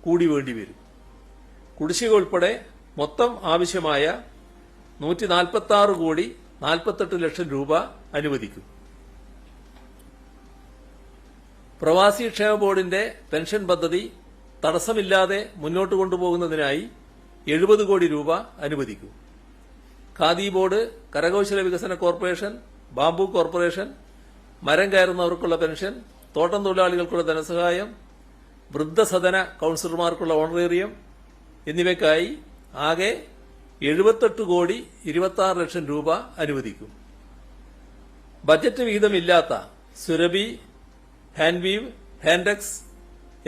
കൂടി വേണ്ടിവരും. കുടിശ്ശിക ഉൾപ്പെടെ മൊത്തം ആവശ്യമായ 146 കോടി 48 ലക്ഷം രൂപ അനുവദിക്കും. പ്രവാസി ക്ഷേമ ബോർഡിന്റെ പെൻഷൻ പദ്ധതി തടസ്സമില്ലാതെ മുന്നോട്ട് കൊണ്ടുപോകുന്നതിനായി 70 കോടി രൂപ അനുവദിക്കും. ഖാദി ബോർഡ്, കരകൌശല വികസന കോർപ്പറേഷൻ, ബാംബു കോർപ്പറേഷൻ, മരം കയറുന്നവർക്കുള്ള പെൻഷൻ, തോട്ടം തൊഴിലാളികൾക്കുള്ള ധനസഹായം, വൃദ്ധസദന കൌൺസിലർമാർക്കുള്ള ഓണറേറിയം എന്നിവയ്ക്കായി ആകെ 78 കോടി 26 ലക്ഷം രൂപ അനുവദിക്കും. ബജറ്റ് വിഹിതമില്ലാത്ത സുരഭി, ഹാൻഡ്വീവ്, ഹാൻഡെക്സ്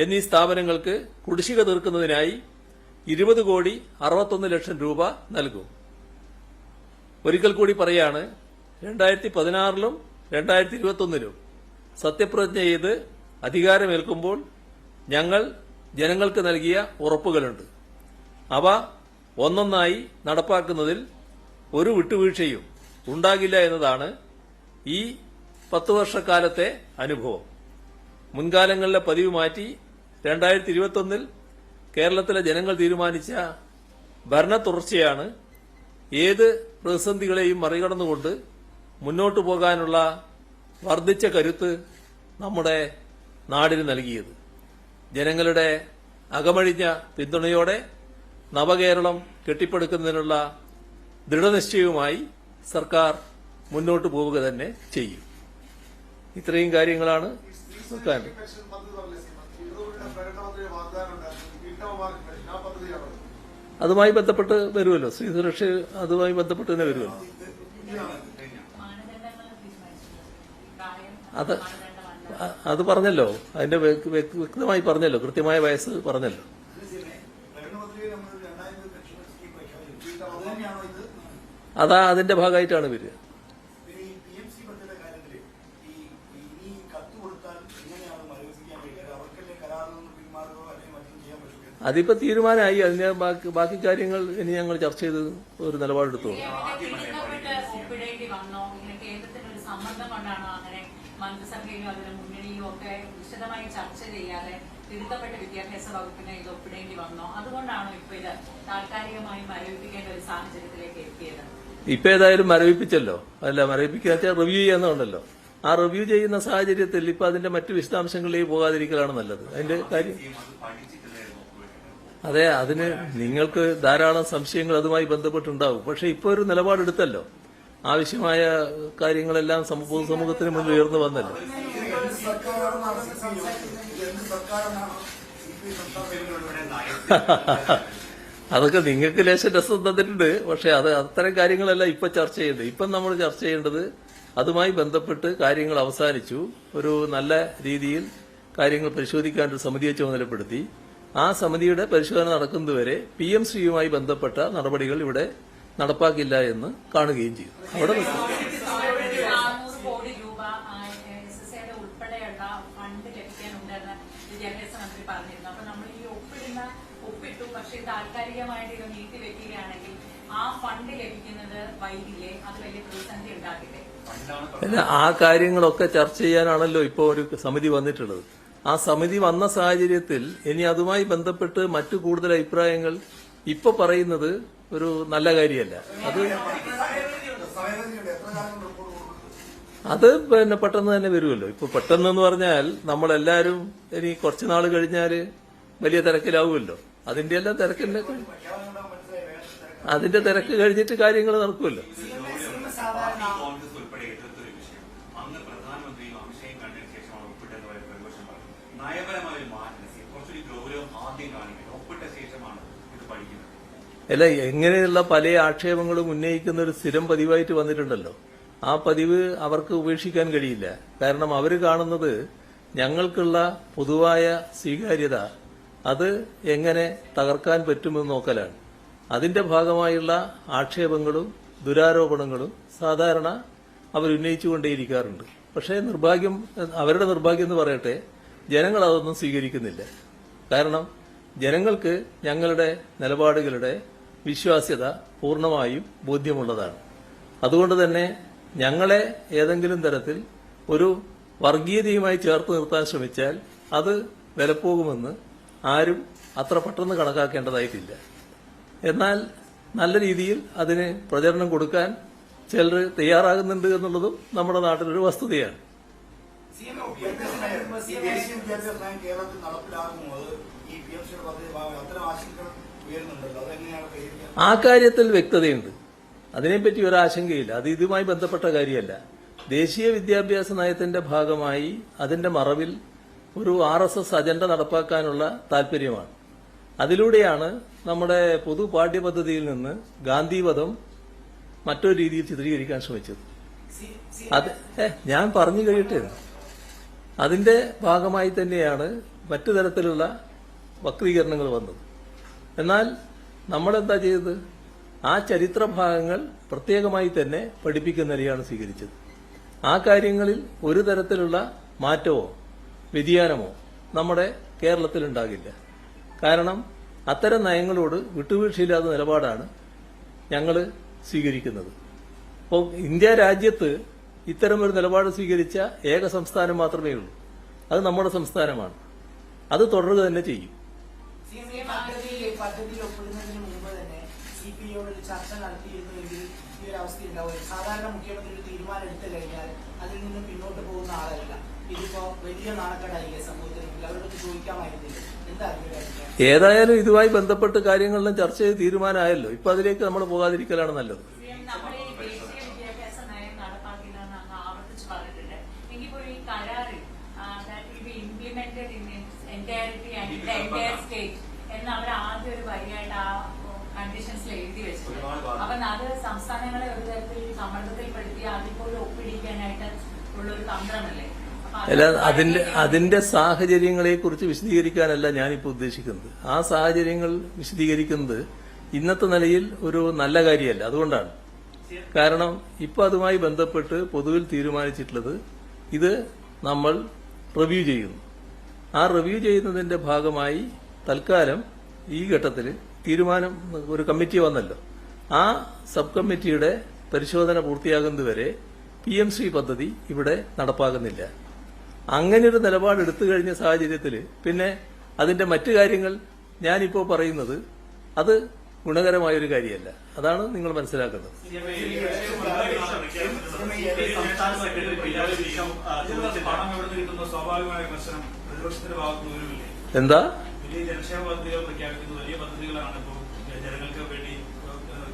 എന്നീ സ്ഥാപനങ്ങൾക്ക് കുടിശ്ശിക തീർക്കുന്നതിനായി 20 കോടി 61 ലക്ഷം രൂപ നൽകും. ഒരിക്കൽ കൂടി പറയാണ്, 2016 2021 സത്യപ്രതിജ്ഞ ചെയ്ത് അധികാരമേൽക്കുമ്പോൾ ഞങ്ങൾ ജനങ്ങൾക്ക് നൽകിയ ഉറപ്പുകളുണ്ട്. അവ ഒന്നൊന്നായി നടപ്പാക്കുന്നതിൽ ഒരു വിട്ടുവീഴ്ചയും ഉണ്ടാകില്ല എന്നതാണ് ഈ 10 വർഷക്കാലത്തെ അനുഭവം. മുൻകാലങ്ങളിലെ പതിവ് മാറ്റി 2021 കേരളത്തിലെ ജനങ്ങൾ തീരുമാനിച്ച ഭരണ തുടർച്ചയാണ് ഏത് പ്രതിസന്ധികളെയും മറികടന്നുകൊണ്ട് മുന്നോട്ടു പോകാനുള്ള വർദ്ധിച്ച കരുത്ത് നമ്മുടെ നാടിന് നൽകിയത്. ജനങ്ങളുടെ അകമഴിഞ്ഞ പിന്തുണയോടെ നവകേരളം കെട്ടിപ്പടുക്കുന്നതിനുള്ള ദൃഢനിശ്ചയവുമായി സർക്കാർ മുന്നോട്ടു പോവുക തന്നെ ചെയ്യും. ഇത്രയും കാര്യങ്ങളാണ് നോക്കാൻ. അതുമായി ബന്ധപ്പെട്ട് വരുമല്ലോ, സ്ത്രീ സുരക്ഷ അതുമായി ബന്ധപ്പെട്ട് തന്നെ വരുമല്ലോ. അത് പറഞ്ഞല്ലോ, അതിന്റെ വ്യക്തമായി പറഞ്ഞല്ലോ, കൃത്യമായ വയസ്സ് പറഞ്ഞല്ലോ. അതാ അതിന്റെ ഭാഗമായിട്ടാണ് വരിക. അതിപ്പോ തീരുമാനമായി. അതിന്റെ ബാക്കി കാര്യങ്ങൾ ഇനി ഞങ്ങൾ ചർച്ച ചെയ്ത് ഒരു നിലപാടെടുത്തു. മന്ത്രിസഭയിലും അതിന് മുന്നണിയിലും ഒക്കെ വിശദമായി ചർച്ച ചെയ്യാതെ തിരുത്തപ്പെട്ട വിദ്യാഭ്യാസ വകുപ്പിനെ ഇത് ഒപ്പിടേണ്ടി വന്നോ? അതുകൊണ്ടാണോ ഇപ്പൊ ഇത് താൽക്കാലികമായി മരവിപ്പിക്കേണ്ട ഒരു സാഹചര്യത്തിലേക്ക് എത്തിയത്? ഇപ്പൊ ഏതായാലും മരവിപ്പിച്ചല്ലോ. അല്ല, മരവിപ്പിക്കാച്ച റിവ്യൂ ചെയ്യുന്നുണ്ടല്ലോ. ആ റിവ്യൂ ചെയ്യുന്ന സാഹചര്യത്തിൽ ഇപ്പൊ അതിന്റെ മറ്റു വിശദാംശങ്ങളിലേക്ക് പോകാതിരിക്കലാണ് നല്ലത്. അതിന്റെ കാര്യം അതെ, അതിന് നിങ്ങൾക്ക് ധാരാളം സംശയങ്ങൾ അതുമായി ബന്ധപ്പെട്ടുണ്ടാവും. പക്ഷെ ഇപ്പൊ ഒരു നിലപാടെടുത്തല്ലോ. ആവശ്യമായ കാര്യങ്ങളെല്ലാം പൊതുസമൂഹത്തിന് മുന്നിൽ ഉയർന്നു വന്നല്ലോ. അതൊക്കെ നിങ്ങൾക്ക് ലേശം രസം തന്നിട്ടുണ്ട്. പക്ഷെ അത് അത്തരം കാര്യങ്ങളല്ല ഇപ്പൊ ചർച്ച ചെയ്യേണ്ടത്. ഇപ്പം നമ്മൾ ചർച്ച ചെയ്യേണ്ടത് അതുമായി ബന്ധപ്പെട്ട് കാര്യങ്ങൾ അവസാനിച്ചു. ഒരു നല്ല രീതിയിൽ കാര്യങ്ങൾ പരിശോധിക്കാൻ ഒരു സമിതിയെ ചുമതലപ്പെടുത്തി. ആ സമിതിയുടെ പരിശോധന നടക്കുന്നതുവരെ PMCയുമായി ബന്ധപ്പെട്ട നടപടികൾ ഇവിടെ നടപ്പാക്കില്ല എന്ന് കാണുകയും ചെയ്തു. അവിടെ ആ കാര്യങ്ങളൊക്കെ ചർച്ച ചെയ്യാനാണല്ലോ ഇപ്പോൾ ഒരു സമിതി വന്നിട്ടുള്ളത്. ആ സമിതി വന്ന സാഹചര്യത്തിൽ ഇനി അതുമായി ബന്ധപ്പെട്ട് മറ്റു കൂടുതൽ അഭിപ്രായങ്ങൾ ഇപ്പൊ പറയുന്നത് ഒരു നല്ല കാര്യമല്ല. അത് പിന്നെ പെട്ടെന്ന് തന്നെ വരുമല്ലോ. ഇപ്പൊ പെട്ടെന്ന് പറഞ്ഞാൽ നമ്മളെല്ലാരും ഇനി കുറച്ചുനാൾ കഴിഞ്ഞാല് വലിയ തിരക്കിലാവുമല്ലോ. അതിന്റെ എല്ലാം അതിന്റെ തിരക്ക് കഴിഞ്ഞിട്ട് കാര്യങ്ങൾ നടക്കുമല്ലോ. അല്ല, എങ്ങനെയുള്ള പല ആക്ഷേപങ്ങളും ഉന്നയിക്കുന്ന ഒരു സ്ഥിരം പതിവായിട്ട് വന്നിട്ടുണ്ടല്ലോ. ആ പതിവ് അവർക്ക് ഉപേക്ഷിക്കാൻ കഴിയില്ല. കാരണം അവർ കാണുന്നത് ഞങ്ങൾക്കുള്ള പൊതുവായ സ്വീകാര്യത അത് എങ്ങനെ തകർക്കാൻ പറ്റുമെന്ന് നോക്കലാണ്. അതിന്റെ ഭാഗമായുള്ള ആക്ഷേപങ്ങളും ദുരാരോപണങ്ങളും സാധാരണ അവരുന്നയിച്ചുകൊണ്ടേയിരിക്കാറുണ്ട്. പക്ഷേ അവരുടെ നിർഭാഗ്യം എന്ന് പറയട്ടെ, ജനങ്ങൾ അതൊന്നും സ്വീകരിക്കുന്നില്ല. കാരണം ജനങ്ങൾക്ക് ഞങ്ങളുടെ നിലപാടുകളുടെ വിശ്വാസ്യത പൂർണ്ണമായും ബോധ്യമുള്ളതാണ്. അതുകൊണ്ട് തന്നെ ഞങ്ങളെ ഏതെങ്കിലും തരത്തിൽ ഒരു വർഗീയതയുമായി ചേർത്ത് നിർത്താൻ ശ്രമിച്ചാൽ അത് വിലപ്പോകുമെന്ന് ആരും അത്ര പെട്ടെന്ന് കണക്കാക്കേണ്ടതായിട്ടില്ല. എന്നാൽ നല്ല രീതിയിൽ അതിന് പ്രചരണം കൊടുക്കാൻ ചിലർ തയ്യാറാകുന്നുണ്ട് എന്നുള്ളതും നമ്മുടെ നാട്ടിലൊരു വസ്തുതയാണ്. ഈ ദേശീയ വിദ്യാഭ്യാസ നയം കേരളത്തിൽ നടപ്പിലാകുമോ? അത് ഈ PMCയുടെ പദ്ധതി അത്തരം ആശങ്കകൾ ഉയരുന്നുണ്ടല്ലോ, അതെങ്ങനെയാണ് പരിഹരിക്കുക? ആ കാര്യത്തിൽ വ്യക്തതയുണ്ട്. അതിനെപ്പറ്റി ഒരാശങ്കയില്ല. അത് ഇതുമായി ബന്ധപ്പെട്ട കാര്യമല്ല. ദേശീയ വിദ്യാഭ്യാസ നയത്തിന്റെ ഭാഗമായി അതിന്റെ മറവിൽ ഒരു RSS അജണ്ട നടപ്പാക്കാനുള്ള താൽപര്യമാണ്. അതിലൂടെയാണ് നമ്മുടെ പൊതു പാഠ്യപദ്ധതിയിൽ നിന്ന് ഗാന്ധിവധം മറ്റൊരു രീതിയിൽ ചിത്രീകരിക്കാൻ ശ്രമിച്ചത്. അത് ഞാൻ പറഞ്ഞു കഴിയട്ടെ. അതിന്റെ ഭാഗമായി തന്നെയാണ് മറ്റു തരത്തിലുള്ള വക്രീകരണങ്ങൾ വന്നത്. എന്നാൽ നമ്മളെന്താ ചെയ്തത്? ആ ചരിത്ര ഭാഗങ്ങൾ പ്രത്യേകമായി തന്നെ പഠിപ്പിക്കുന്ന നിലയാണ് സ്വീകരിച്ചത്. ആ കാര്യങ്ങളിൽ ഒരു തരത്തിലുള്ള മാറ്റമോ വ്യതിയാനമോ നമ്മുടെ കേരളത്തിലുണ്ടാകില്ല. കാരണം അത്തരം നയങ്ങളോട് വിട്ടുവീഴ്ചയില്ലാത്ത നിലപാടാണ് ഞങ്ങൾ സ്വീകരിക്കുന്നത്. അപ്പോൾ ഇന്ത്യ രാജ്യത്ത് ഇത്തരമൊരു നിലപാട് സ്വീകരിച്ച ഏക സംസ്ഥാനം മാത്രമേ ഉള്ളൂ. അത് നമ്മുടെ സംസ്ഥാനമാണ്. അത് തുടരുക തന്നെ ചെയ്യും. പദ്ധതിയിൽ ഒപ്പിടുന്നതിന് മുമ്പ് തന്നെ CPIയോട് ഒരു ചർച്ച നടത്തിയിരുന്നുവെങ്കിൽ ഈ ഒരു അവസ്ഥ ഉണ്ടാവുക. സാധാരണ മുഖ്യമന്ത്രി ഒരു തീരുമാനം എടുത്തു കഴിഞ്ഞാൽ അതിൽ നിന്ന് പിന്നോട്ട് പോകുന്ന ആളല്ല. ഇതിപ്പോ വലിയ നാണക്കേടായില്ലേ സമൂഹത്തിൽ? അവരോട് ചോദിക്കാമായിരുന്നില്ല. എന്താ അതിന്റെ? ഏതായാലും ഇതുമായി ബന്ധപ്പെട്ട് കാര്യങ്ങളിലും ചർച്ച ചെയ്ത് തീരുമാനമായല്ലോ. ഇപ്പൊ അതിലേക്ക് നമ്മൾ പോകാതിരിക്കലാണ് നല്ലത്. നമ്മൾ ഈ ദേശീയ വിദ്യാഭ്യാസ നയം നടപ്പാക്കില്ലെന്ന് അങ്ങ് ആവർത്തിച്ച് പറഞ്ഞിട്ടുണ്ട്. എങ്കിൽ ഈ കരാറിൽ implemented in entirety and the entire state എന്ന് അവർ ആദ്യം ഒരു വരിയായിട്ട് ആ കണ്ടീഷൻസിൽ എഴുതി വെച്ചിട്ടുണ്ട്. അപ്പൊ അത് സംസ്ഥാനങ്ങളെ ഒരു തരത്തിൽ സമ്മർദ്ദത്തിൽപ്പെടുത്തി അതിപ്പോഴും ഒപ്പിടിക്കാനായിട്ട് ഉള്ള ഒരു തന്ത്രമല്ലേ? അല്ല, അതിന്റെ സാഹചര്യങ്ങളെ കുറിച്ച് വിശദീകരിക്കാനല്ല ഞാനിപ്പോൾ ഉദ്ദേശിക്കുന്നത്. ആ സാഹചര്യങ്ങൾ വിശദീകരിക്കുന്നത് ഇന്നത്തെ നിലയിൽ ഒരു നല്ല കാര്യമല്ല. അതുകൊണ്ടാണ്. കാരണം ഇപ്പൊ അതുമായി ബന്ധപ്പെട്ട് പൊതുവിൽ തീരുമാനിച്ചിട്ടുള്ളത് ഇത് നമ്മൾ റിവ്യൂ ചെയ്യുന്നു. ആ റിവ്യൂ ചെയ്യുന്നതിന്റെ ഭാഗമായി തൽക്കാലം ഈ ഘട്ടത്തിൽ തീരുമാനം ഒരു കമ്മിറ്റി വന്നല്ലോ. ആ സബ് കമ്മിറ്റിയുടെ പരിശോധന പൂർത്തിയാകുന്നതുവരെ PMC പദ്ധതി ഇവിടെ നടപ്പാകുന്നില്ല. അങ്ങനെയൊരു നിലപാട് എടുത്തു കഴിഞ്ഞ സാഹചര്യത്തിൽ പിന്നെ അതിന്റെ മറ്റു കാര്യങ്ങൾ ഞാനിപ്പോൾ പറയുന്നത് അത് ഗുണകരമായൊരു കാര്യമല്ല. അതാണ് നിങ്ങൾ മനസ്സിലാക്കുന്നത്. എന്താ വലിയ ജനക്ഷേമ പദ്ധതികൾ പ്രഖ്യാപിക്കുന്നു, വലിയ പദ്ധതികളാണ് ഇപ്പോൾ ജനങ്ങൾക്ക് വേണ്ടി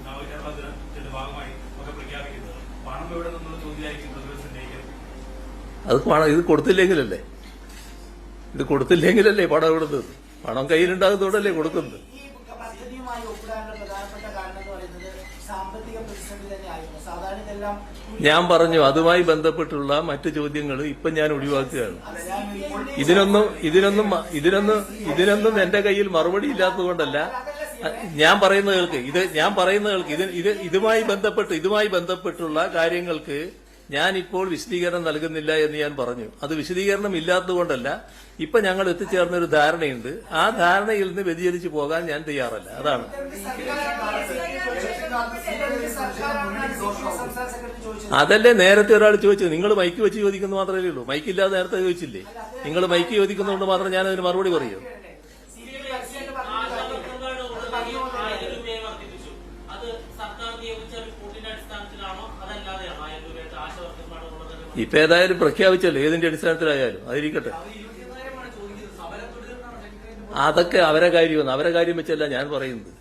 നവകേരള ദിനത്തിന്റെ ഭാഗമായി ഒക്കെ പ്രഖ്യാപിക്കുന്നത്. പണം എവിടെ നിന്നുള്ള ചോദ്യമായിരിക്കും പ്രതിപക്ഷം ഉന്നയിക്കുന്നത്. അത് ഇത് കൊടുത്തില്ലെങ്കിലല്ലേ പണം കൊടുത്തത്. പണം കയ്യിലുണ്ടാകുന്നതോടല്ലേ കൊടുക്കുന്നത്. ഈ പദ്ധതിയുമായി ഒപ്പിടാനുള്ള പ്രധാനപ്പെട്ട കാരണം എന്ന് പറയുന്നത് സാമ്പത്തിക പ്രതിസന്ധി തന്നെയായിരുന്നു. സാധാരണ ഇതെല്ലാം ഞാൻ പറഞ്ഞു അതുമായി ബന്ധപ്പെട്ടുള്ള മറ്റു ചോദ്യങ്ങൾ ഇപ്പൊ ഞാൻ ഒഴിവാക്കുകയാണ്. ഇതിനൊന്നും എന്റെ കയ്യിൽ മറുപടി ഇല്ലാത്തതുകൊണ്ടല്ല. ഞാൻ പറയുന്നത് കേൾക്ക്. ഇതുമായി ബന്ധപ്പെട്ടുള്ള കാര്യങ്ങൾക്ക് ഞാൻ ഇപ്പോൾ വിശദീകരണം നൽകുന്നില്ല എന്ന് ഞാൻ പറഞ്ഞു. അത് വിശദീകരണം ഇല്ലാത്തതുകൊണ്ടല്ല. ഇപ്പൊ ഞങ്ങൾ എത്തിച്ചേർന്ന ഒരു ധാരണയുണ്ട്. ആ ധാരണയിൽ നിന്ന് വ്യതിചലിച്ചു പോകാൻ ഞാൻ തയ്യാറല്ല. അതാണ്. അതല്ലേ നേരത്തെ ഒരാൾ ചോദിച്ചത്. നിങ്ങൾ മൈക്ക് വെച്ച് ചോദിക്കുന്നത് മാത്രമേ ഉള്ളൂ. മൈക്കില്ലാതെ നേരത്തെ ചോദിച്ചില്ലേ? നിങ്ങൾ മൈക്ക് ചോദിക്കുന്നതുകൊണ്ട് മാത്രം ഞാൻ അതിന് മറുപടി പറയൂ. ഇപ്പൊ ഏതായാലും പ്രഖ്യാപിച്ചല്ലോ. ഏതിന്റെ അടിസ്ഥാനത്തിലായാലും അതിരിക്കട്ടെ. അതൊക്കെ അവരെ കാര്യം വെച്ചല്ല ഞാൻ പറയുന്നത്.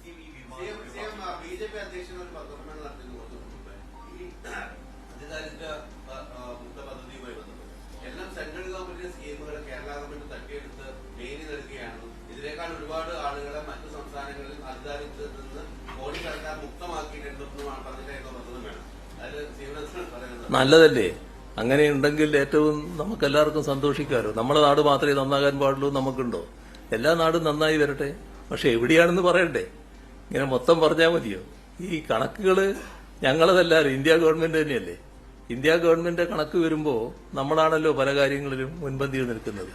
BJP അധ്യക്ഷൻ ഒരു പത്രസമ്മേളനം നടത്തുന്ന കുറച്ച് മുമ്പ് ഈ അതിദാരിദ്ര്യ മുക്ത പദ്ധതിയുമായി ബന്ധപ്പെട്ട് എല്ലാം സെൻട്രൽ ഗവൺമെന്റിന്റെ സ്കീമുകൾ കേരള ഗവൺമെന്റ് തട്ടിയെടുത്ത് മെയിനി നൽകുകയാണെന്നും ഇതിനേക്കാൾ ഒരുപാട് ആളുകളെ മറ്റു സംസ്ഥാനങ്ങളിൽ അതിദാരിദ്ര്യത്തിൽ നിന്ന് മോഡി സർക്കാർ മുക്തമാക്കിയിട്ടുണ്ടെന്നുമാണ് പറഞ്ഞിട്ടായിരുന്നു പദ്ധതി വേണം. അതിൽ ശ്രീനിവാസൻ പറയുന്നത് നല്ലതല്ലേ? അങ്ങനെ ഉണ്ടെങ്കിൽ ഏറ്റവും നമുക്കെല്ലാവർക്കും സന്തോഷിക്കാമല്ലോ. നമ്മുടെ നാട് മാത്രമേ നന്നാകാൻ പാടുള്ളൂ നമുക്കുണ്ടോ? എല്ലാ നാടും നന്നായി വരട്ടെ. പക്ഷെ എവിടെയാണെന്ന് പറയണ്ടേ? ഇങ്ങനെ മൊത്തം പറഞ്ഞാൽ മതിയോ? ഈ കണക്കുകൾ ഞങ്ങളതല്ലാരും ഇന്ത്യ ഗവൺമെന്റ് തന്നെയല്ലേ. ഇന്ത്യ ഗവൺമെന്റ് കണക്ക് വരുമ്പോൾ നമ്മളാണല്ലോ പല കാര്യങ്ങളിലും മുൻപന്തിയിൽ നിൽക്കുന്നത്.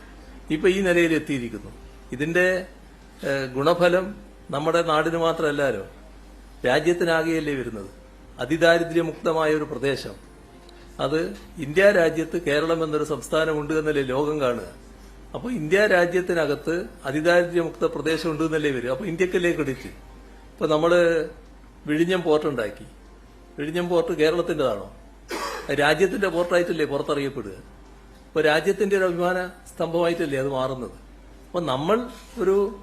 ഇപ്പൊ ഈ നിലയിൽ എത്തിയിരിക്കുന്നു. ഇതിന്റെ ഗുണഫലം നമ്മുടെ നാടിന് മാത്രമല്ലല്ലോ, രാജ്യത്തിനാകെയല്ലേ വരുന്നത്. അതിദാരിദ്ര്യമുക്തമായ ഒരു പ്രദേശം, അത് ഇന്ത്യ രാജ്യത്ത് കേരളം എന്നൊരു സംസ്ഥാനമുണ്ട് എന്നല്ലേ ലോകം കാണുക. അപ്പോൾ ഇന്ത്യ രാജ്യത്തിനകത്ത് അതിദാരിദ്ര്യമുക്ത പ്രദേശം ഉണ്ട് എന്നല്ലേ വരും. അപ്പോൾ ഇന്ത്യക്കല്ലേ ക്രെഡിറ്റ്. ഇപ്പൊ നമ്മള് വിഴിഞ്ഞം പോർട്ട് ഉണ്ടാക്കി. വിഴിഞ്ഞം പോർട്ട് കേരളത്തിൻ്റെതാണോ? രാജ്യത്തിന്റെ പോർട്ടായിട്ടല്ലേ പുറത്തറിയപ്പെടുക. ഇപ്പൊ രാജ്യത്തിന്റെ ഒരു അഭിമാന സ്തംഭമായിട്ടല്ലേ അത് മാറുന്നത്. അപ്പൊ നമ്മൾ ഒരു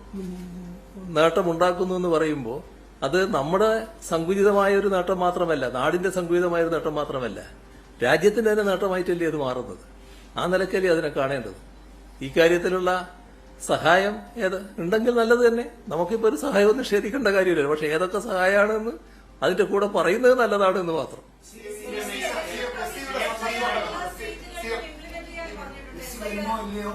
നേട്ടമുണ്ടാക്കുന്നു എന്ന് പറയുമ്പോൾ അത് നമ്മുടെ സങ്കുചിതമായ ഒരു നേട്ടം മാത്രമല്ല, നാടിന്റെ സങ്കുചിതമായ ഒരു നേട്ടം മാത്രമല്ല, രാജ്യത്തിന്റെ തന്നെ നേട്ടമായിട്ടല്ലേ അത് മാറുന്നത്. ആ നിലക്കല്ലേ അതിനെ കാണേണ്ടത്. ഈ കാര്യത്തിലുള്ള സഹായം ഉണ്ടെങ്കിൽ നല്ലത് തന്നെ. നമുക്കിപ്പോൾ ഒരു സഹായവും നിഷേധിക്കേണ്ട കാര്യമില്ല. പക്ഷെ ഏതൊക്കെ സഹായമാണെന്ന് അതിന്റെ കൂടെ പറയുന്നത് നല്ലതാണ് എന്ന് മാത്രം. വരുമോ ഇല്ലയോ?